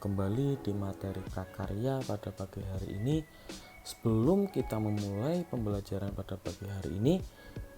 kembali di materi prakarya pada pagi hari ini. Sebelum kita memulai pembelajaran pada pagi hari ini,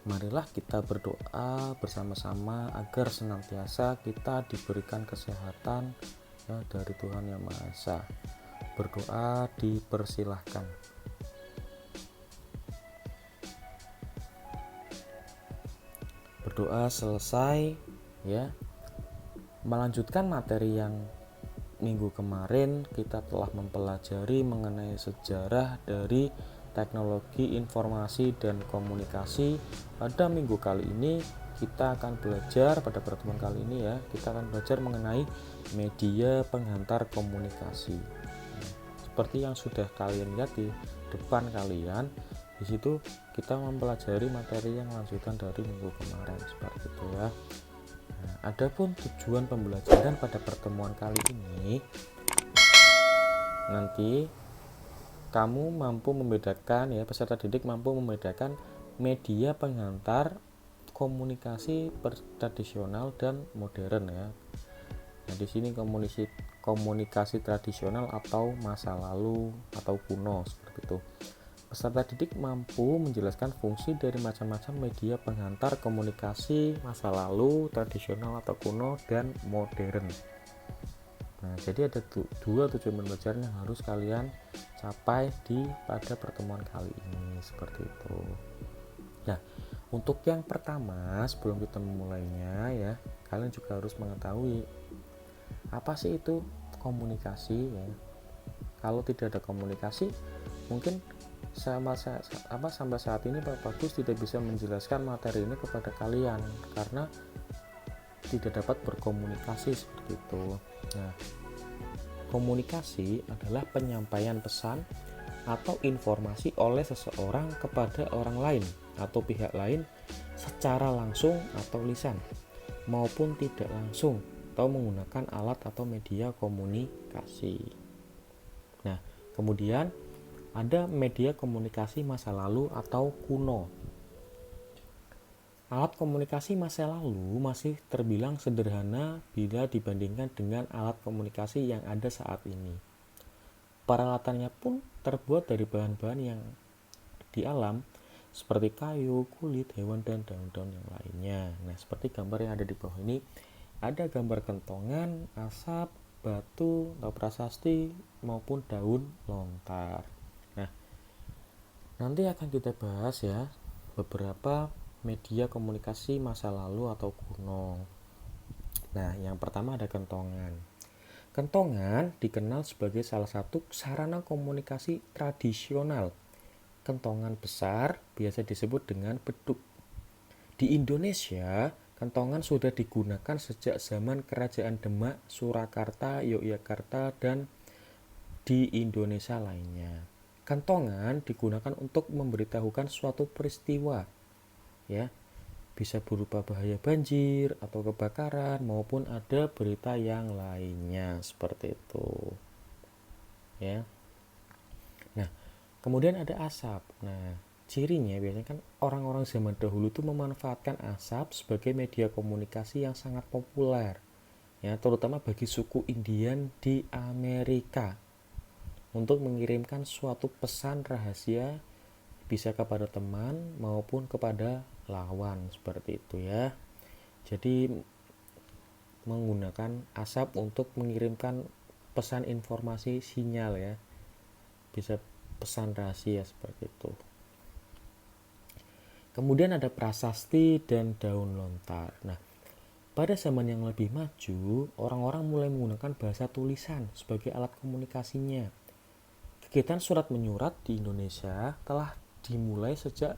marilah kita berdoa bersama-sama agar senantiasa kita diberikan kesehatan ya, dari Tuhan Yang Maha Esa. Berdoa dipersilahkan. Berdoa selesai ya. Melanjutkan materi yang minggu kemarin, kita telah mempelajari mengenai sejarah dari teknologi informasi dan komunikasi. Pada minggu kali ini kita akan belajar, pada pertemuan kali ini ya, kita akan belajar mengenai media penghantar komunikasi. Seperti yang sudah kalian lihat di depan kalian, di situ kita mempelajari materi yang lanjutan dari minggu kemarin, seperti itu ya. Adapun tujuan pembelajaran pada pertemuan kali ini, nanti kamu mampu membedakan ya, peserta didik mampu membedakan media penghantar komunikasi tradisional dan modern ya. Nah, di sini komunikasi tradisional atau masa lalu atau kuno, seperti itu. Peserta didik mampu menjelaskan fungsi dari macam-macam media penghantar komunikasi masa lalu, tradisional atau kuno, dan modern. Nah, jadi ada dua tujuan pembelajaran yang harus kalian capai pada pertemuan kali ini, seperti itu. Nah, untuk yang pertama, sebelum kita memulainya ya, kalian juga harus mengetahui apa sih itu komunikasi ya. Kalau tidak ada komunikasi, mungkin sampai saat ini Pak Bagus tidak bisa menjelaskan materi ini kepada kalian karena tidak dapat berkomunikasi seperti itu. Nah, komunikasi adalah penyampaian pesan atau informasi oleh seseorang kepada orang lain atau pihak lain secara langsung atau lisan maupun tidak langsung atau menggunakan alat atau media komunikasi. Nah, kemudian ada media komunikasi masa lalu atau kuno. Alat komunikasi masa lalu masih terbilang sederhana bila dibandingkan dengan alat komunikasi yang ada saat ini. Peralatannya pun terbuat dari bahan-bahan yang di alam seperti kayu, kulit, hewan, dan daun-daun yang lainnya. Nah, seperti gambar yang ada di bawah ini, ada gambar kentongan, asap, batu, atau prasasti, maupun daun lontar. Nah, nanti akan kita bahas ya beberapa media komunikasi masa lalu atau kuno. Nah, yang pertama ada kentongan. Kentongan dikenal sebagai salah satu sarana komunikasi tradisional. Kentongan besar biasa disebut dengan beduk. Di Indonesia, kentongan sudah digunakan sejak zaman Kerajaan Demak, Surakarta, Yogyakarta, dan di Indonesia lainnya. Kentongan digunakan untuk memberitahukan suatu peristiwa, ya, bisa berupa bahaya banjir atau kebakaran maupun ada berita yang lainnya, seperti itu, ya. Nah, kemudian ada asap. Nah, cirinya biasanya kan orang-orang zaman dahulu itu memanfaatkan asap sebagai media komunikasi yang sangat populer, ya, terutama bagi suku Indian di Amerika untuk mengirimkan suatu pesan rahasia bisa kepada teman maupun kepada lawan, seperti itu ya. Jadi menggunakan asap untuk mengirimkan pesan informasi sinyal ya, bisa pesan rahasia seperti itu. Kemudian ada prasasti dan daun lontar. Nah, pada zaman yang lebih maju, orang-orang mulai menggunakan bahasa tulisan sebagai alat komunikasinya. Kegiatan surat menyurat di Indonesia telah dimulai sejak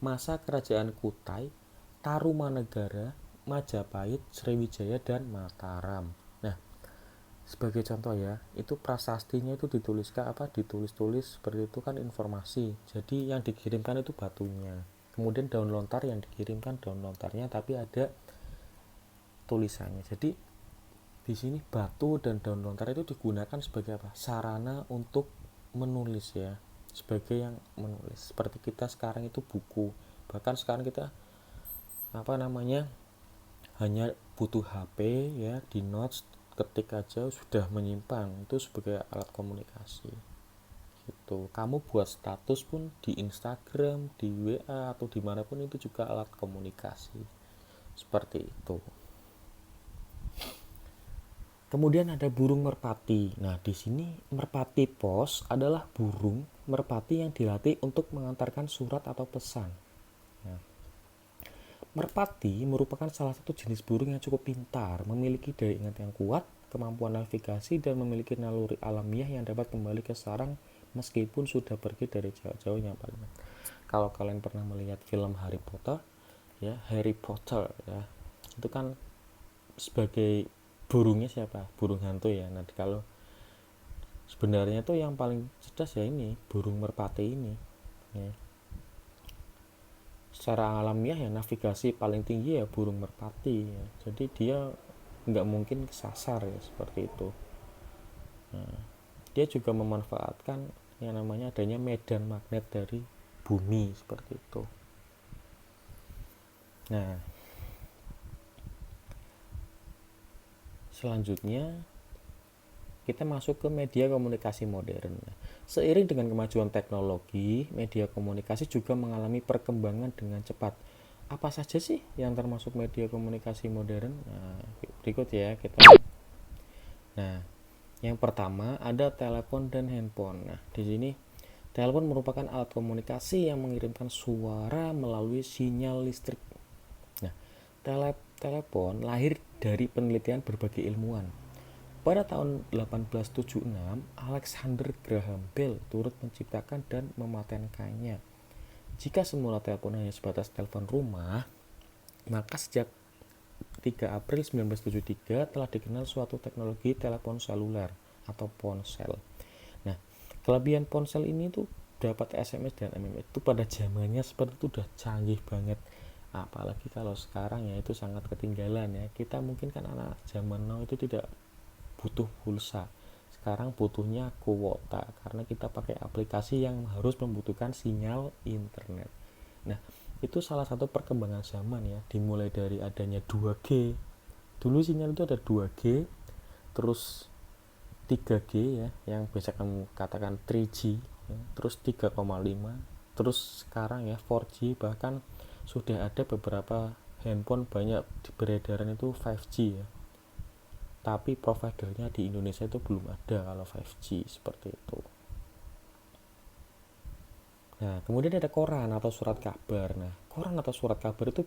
masa Kerajaan Kutai, Tarumanegara, Majapahit, Sriwijaya, dan Mataram. Nah, sebagai contoh ya, itu prasastinya itu ditulis-tulis seperti itu kan informasi. Jadi yang dikirimkan itu batunya. Kemudian daun lontar yang dikirimkan daun lontarnya tapi ada tulisannya. Jadi di sini batu dan daun lontar itu digunakan sebagai sarana untuk menulis ya, sebagai yang menulis. Seperti kita sekarang itu buku, bahkan sekarang kita hanya butuh HP ya, di notes ketik aja sudah menyimpan itu sebagai alat komunikasi gitu. Kamu buat status pun di Instagram, di WA atau dimanapun itu juga alat komunikasi seperti itu. Kemudian ada burung merpati. Nah, di sini merpati pos adalah burung merpati yang dilatih untuk mengantarkan surat atau pesan. Nah, merpati merupakan salah satu jenis burung yang cukup pintar, memiliki daya ingat yang kuat, kemampuan navigasi, dan memiliki naluri alamiah yang dapat kembali ke sarang meskipun sudah pergi dari jauh-jauh yang paling. Kalau kalian pernah melihat film Harry Potter, ya Harry Potter ya, itu kan sebagai burungnya siapa? Burung hantu ya. Nah, kalau sebenarnya tuh yang paling cerdas ya ini burung merpati ini ya. Secara alamiah ya navigasi paling tinggi ya burung merpati ya. Jadi dia nggak mungkin kesasar ya seperti itu. Nah, dia juga memanfaatkan yang namanya adanya medan magnet dari bumi seperti itu. Nah, selanjutnya kita masuk ke media komunikasi modern. Seiring dengan kemajuan teknologi, media komunikasi juga mengalami perkembangan dengan cepat. Apa saja sih yang termasuk media komunikasi modern? Nah, berikut ya kita. Nah, yang pertama ada telepon dan handphone. Nah, di sini telepon merupakan alat komunikasi yang mengirimkan suara melalui sinyal listrik. Nah, telepon lahir dari penelitian berbagai ilmuwan. Pada tahun 1876, Alexander Graham Bell turut menciptakan dan mematenkannya. Jika semula telepon hanya sebatas telepon rumah, maka sejak 3 April 1973 telah dikenal suatu teknologi telepon seluler atau ponsel. Nah, kelebihan ponsel ini tuh dapat SMS dan MMS itu pada zamannya seperti itu udah canggih banget. Apalagi kalau sekarang ya itu sangat ketinggalan ya. Kita mungkin kan anak zaman now itu tidak butuh pulsa, sekarang butuhnya kuota karena kita pakai aplikasi yang harus membutuhkan sinyal internet. Nah, itu salah satu perkembangan zaman ya, dimulai dari adanya 2G. Dulu sinyal itu ada 2G, terus 3G ya, yang biasa kamu katakan 3G ya, terus 3,5, terus sekarang ya 4G, bahkan sudah ada beberapa handphone banyak beredaran itu 5G ya, tapi providernya di Indonesia itu belum ada kalau 5G seperti itu. Nah, kemudian ada koran atau surat kabar. Nah, koran atau surat kabar itu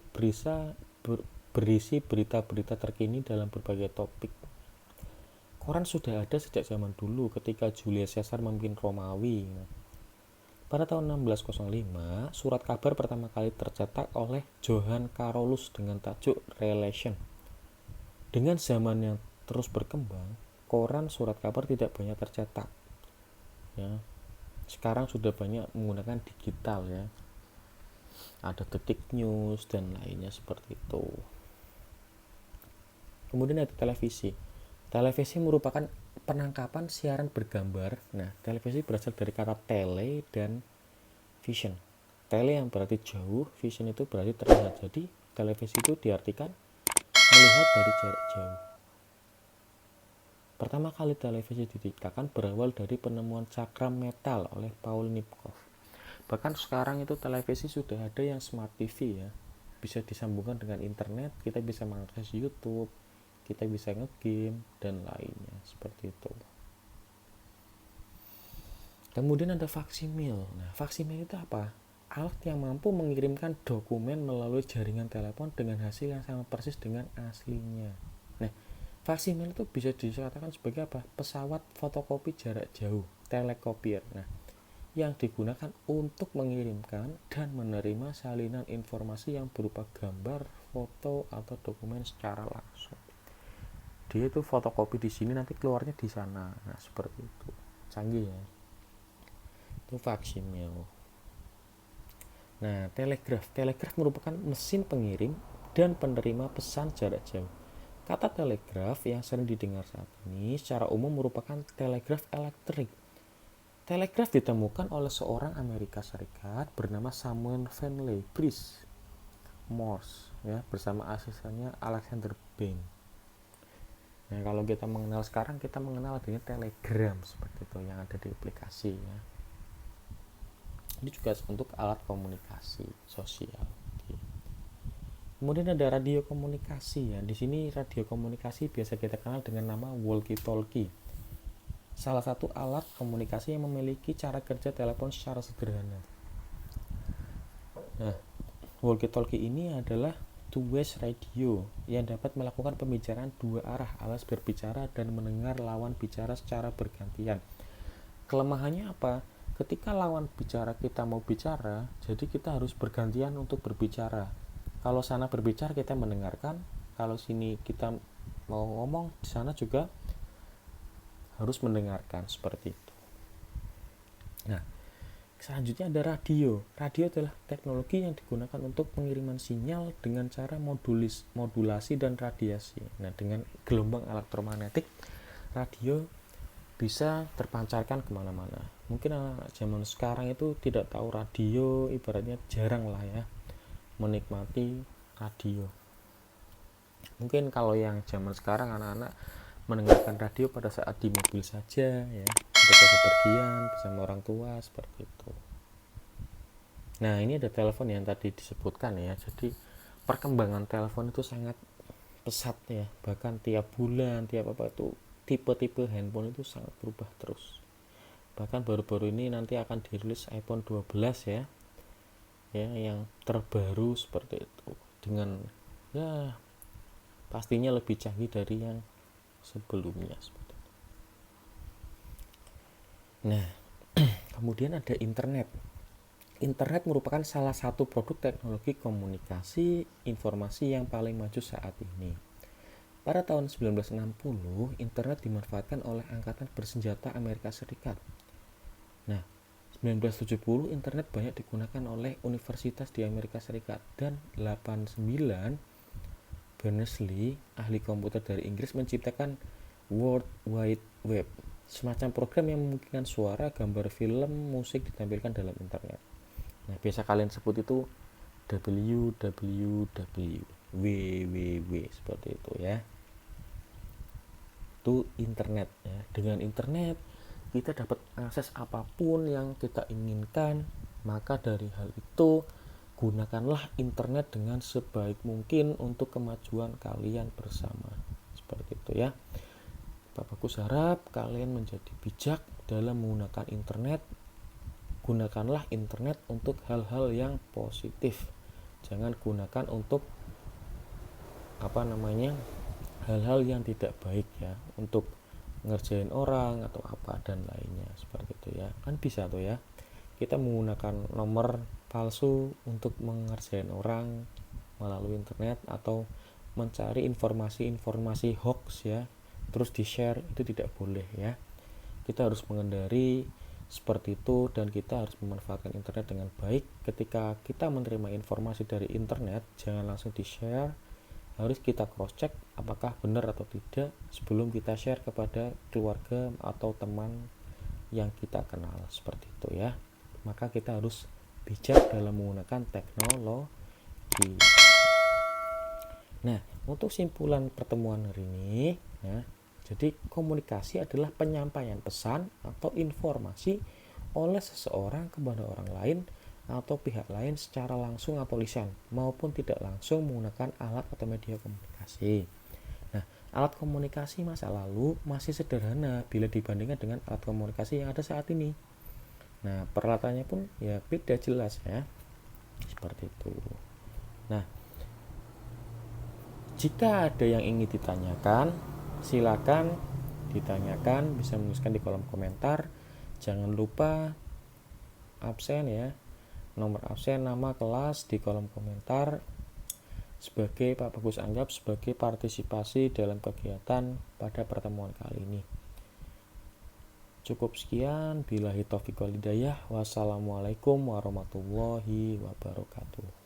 berisi berita-berita terkini dalam berbagai topik. Koran sudah ada sejak zaman dulu ketika Julius Caesar memimpin Romawi. Nah, pada tahun 1605, surat kabar pertama kali tercetak oleh Johann Carolus dengan tajuk Relation. Dengan zaman yang terus berkembang, koran surat kabar tidak banyak tercetak ya. Sekarang sudah banyak menggunakan digital ya, ada Detik News dan lainnya seperti itu. Kemudian ada televisi. Televisi merupakan penangkapan siaran bergambar. Nah, televisi berasal dari kata tele dan vision. Tele yang berarti jauh, vision itu berarti terlihat. Jadi televisi itu diartikan melihat dari jarak jauh. Pertama kali televisi diciptakan berawal dari penemuan cakram metal oleh Paul Nipkow. Bahkan sekarang itu televisi sudah ada yang smart TV ya, bisa disambungkan dengan internet, kita bisa mengakses YouTube, kita bisa nge-game dan lainnya seperti itu. Kemudian ada faksimil. Nah, faksimil itu apa? Alat yang mampu mengirimkan dokumen melalui jaringan telepon dengan hasil yang sama persis dengan aslinya. Nah, faksimil itu bisa dikatakan sebagai apa? Pesawat fotokopi jarak jauh, telekopier. Nah, yang digunakan untuk mengirimkan dan menerima salinan informasi yang berupa gambar, foto, atau dokumen secara langsung. Dia itu fotokopi di sini, nanti keluarnya di sana. Nah, seperti itu. Canggih ya. Itu faksimil. Nah, telegraf. Telegraf merupakan mesin pengirim dan penerima pesan jarak jauh. Kata telegraf yang sering didengar saat ini secara umum merupakan telegraf elektrik. Telegraf ditemukan oleh seorang Amerika Serikat bernama Samuel Finley Breese Morse ya, bersama asistennya Alexander Bain. Nah, kalau kita mengenal sekarang, kita mengenal adanya Telegram seperti itu yang ada di aplikasi ya. Ini juga untuk alat komunikasi sosial. Kemudian ada radio komunikasi ya. Di sini radio komunikasi biasa kita kenal dengan nama walkie-talkie. Salah satu alat komunikasi yang memiliki cara kerja telepon secara sederhana. Nah, walkie-talkie ini adalah two-way radio yang dapat melakukan pembicaraan dua arah alias berbicara dan mendengar lawan bicara secara bergantian. Kelemahannya apa? Ketika lawan bicara kita mau bicara, jadi kita harus bergantian untuk berbicara. Kalau sana berbicara kita mendengarkan, kalau sini kita mau ngomong, di sana juga harus mendengarkan seperti itu. Nah, selanjutnya ada radio. Radio adalah teknologi yang digunakan untuk pengiriman sinyal dengan cara modulasi dan radiasi. Nah, dengan gelombang elektromagnetik, radio bisa terpancarkan kemana-mana. Mungkin anak zaman sekarang itu tidak tahu radio, ibaratnya jarang lah ya menikmati radio. Mungkin kalau yang zaman sekarang anak-anak mendengarkan radio pada saat di mobil saja ya, ketika bepergian bersama orang tua seperti itu. Nah, ini ada telepon yang tadi disebutkan ya. Jadi perkembangan telepon itu sangat pesat ya, bahkan tiap bulan tiap apa itu tipe-tipe handphone itu sangat berubah terus. Bahkan baru-baru ini nanti akan dirilis iPhone 12 ya yang terbaru seperti itu, dengan ya pastinya lebih canggih dari yang sebelumnya seperti itu. Nah, kemudian ada internet. Internet merupakan salah satu produk teknologi komunikasi informasi yang paling maju saat ini. Pada tahun 1960, internet dimanfaatkan oleh Angkatan Bersenjata Amerika Serikat. Nah, 1970 internet banyak digunakan oleh universitas di Amerika Serikat, dan 89 Berners-Lee, ahli komputer dari Inggris, menciptakan World Wide Web, semacam program yang memungkinkan suara, gambar, film, musik ditampilkan dalam internet. Nah, biasa kalian sebut itu www seperti itu ya. Itu internet ya. Dengan internet kita dapat akses apapun yang kita inginkan. Maka dari hal itu, gunakanlah internet dengan sebaik mungkin untuk kemajuan kalian bersama. Seperti itu ya. Pak Bagus harap kalian menjadi bijak dalam menggunakan internet. Gunakanlah internet untuk hal-hal yang positif. Jangan gunakan untuk hal-hal yang tidak baik ya, untuk ngerjain orang atau apa dan lainnya seperti itu ya. Kan bisa tuh ya, kita menggunakan nomor palsu untuk mengerjain orang melalui internet atau mencari informasi hoax ya, terus di share, itu tidak boleh ya. Kita harus menghindari seperti itu, dan kita harus memanfaatkan internet dengan baik. Ketika kita menerima informasi dari internet, jangan langsung di share, harus kita cross check apakah benar atau tidak sebelum kita share kepada keluarga atau teman yang kita kenal seperti itu ya. Maka kita harus bijak dalam menggunakan teknologi. Nah, untuk simpulan pertemuan hari ini ya, jadi komunikasi adalah penyampaian pesan atau informasi oleh seseorang kepada orang lain atau pihak lain secara langsung atau lisan maupun tidak langsung menggunakan alat atau media komunikasi. Nah, alat komunikasi masa lalu masih sederhana bila dibandingkan dengan alat komunikasi yang ada saat ini. Nah, peralatannya pun ya beda jelas ya. Seperti itu. Nah, jika ada yang ingin ditanyakan, silakan ditanyakan, bisa menuliskan di kolom komentar. Jangan lupa absen ya, nomor absen, nama, kelas di kolom komentar, sebagai Pak Bagus anggap sebagai partisipasi dalam kegiatan pada pertemuan kali ini. Cukup sekian, billahi taufiq wal hidayah. Wassalamualaikum warahmatullahi wabarakatuh.